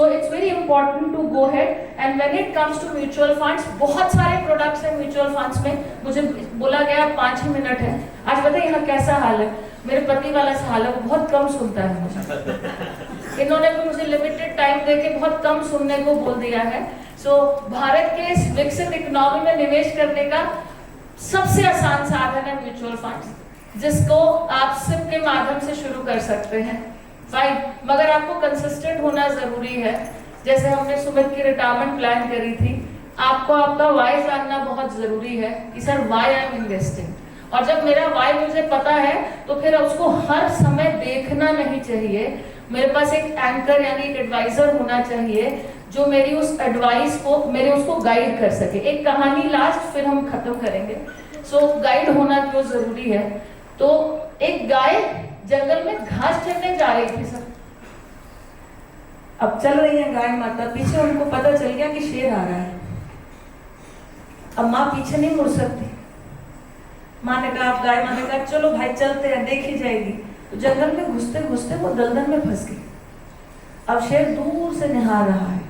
So it's very important to go ahead, and when it comes to mutual funds, बहुत सारे products हैं mutual funds में. मुझे बोला गया 5 ही मिनट है. आज बताइए यहाँ कैसा हाल है. मेरे पति वाला हाल है, वो बहुत कम सुनता है मुझे. इन्होंने भी मुझे लिमिटेड टाइम देके बहुत कम सुनने को बोल दिया है. सो भारत के इस विकसित इकोनॉमी में निवेश करने का सबसे आसान साधन है म्यूचुअल फंड्स, जिसको आप सिप के माध्यम से शुरू कर सकते हैं. फाइन, मगर आपको कंसिस्टेंट होना जरूरी है. जैसे हमने सुमित की रिटायरमेंट प्लान करी थी, आपको आपका वाई जानना बहुत जरूरी है कि sir why I am investing. और जब मेरा वाई मुझे पता है तो फिर उसको हर समय देखना नहीं चाहिए. मेरे पास एक एंकर यानी एक एडवाइजर होना चाहिए जो मेरी उस एडवाइस को उसको गाइड कर सके. एक कहानी लास्ट, फिर हम खत्म करेंगे. सो गाइड होना क्यों जरूरी है. तो एक गाय जंगल में घास चरने जा रही थी सर. अब चल रही है गाय माता, पीछे उनको पता चल गया कि शेर आ रहा है. अब माँ पीछे नहीं मुड़ सकती. माँ ने कहा, अब गाय माँ ने कहा चलो भाई चलते हैं, देखी जाएगी. तो जंगल में घुसते घुसते वो दलदल में फंस गई. अब शेर दूर से निहार रहा है,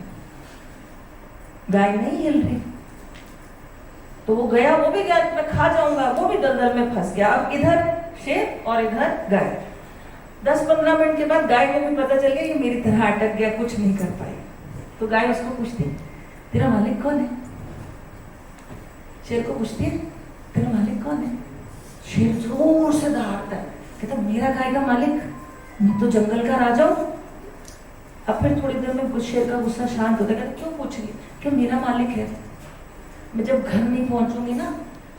गाय नहीं हिल रही. तो वो गया, वो भी गया, मैं खा जाऊंगा, वो भी दलदल में फंस गया. अब इधर शेर और इधर गाय. 10-15 मिनट के बाद गाय को भी पता चल गया कि मेरी तरह अटक गया, कुछ नहीं कर पाई. तो गाय उसको पूछती, तेरा मालिक कौन है. शेर को पूछती है, तेरा मालिक कौन है. शेर जोर से दहाड़ता है, कहता मेरा गाय का मालिक, मैं तो जंगल का राजा हूं. अब फिर थोड़ी देर में शेर का गुस्सा शांत होता है. क्यों पूछ रही, कि मेरा मालिक है, मैं जब घर नहीं पहुंचूंगी ना,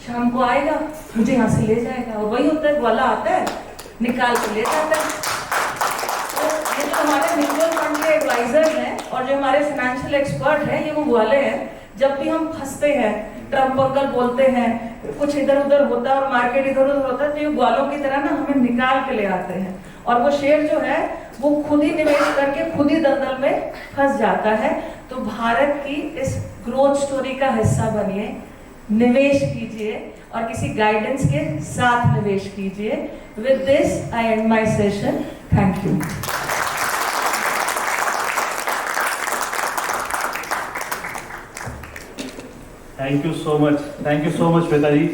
शाम को आएगा, मुझे यहाँ से ले जाएगा. और वही होता है, ग्वाला आता है, निकाल के ले जाता है. तो ये जो हमारे म्यूचुअल फंड के एडवाइजर हैं और जो हमारे फाइनेंशियल एक्सपर्ट हैं, ये वो ग्वाले हैं. जब भी हम फंसते हैं, ट्रम्प अंकल बोलते हैं, कुछ इधर उधर होता है और मार्केट इधर उधर होता है, तो ये ग्वालों की तरह ना हमें निकाल के ले आते हैं. और वो शेर जो है वो खुद ही निवेश करके खुद ही दलदल में फंस जाता है. तो भारत की इस ग्रोथ स्टोरी का हिस्सा बनिए, निवेश कीजिए और किसी गाइडेंस के साथ निवेश कीजिए. With this I and my session. Thank you. Thank you so much Shweta ji.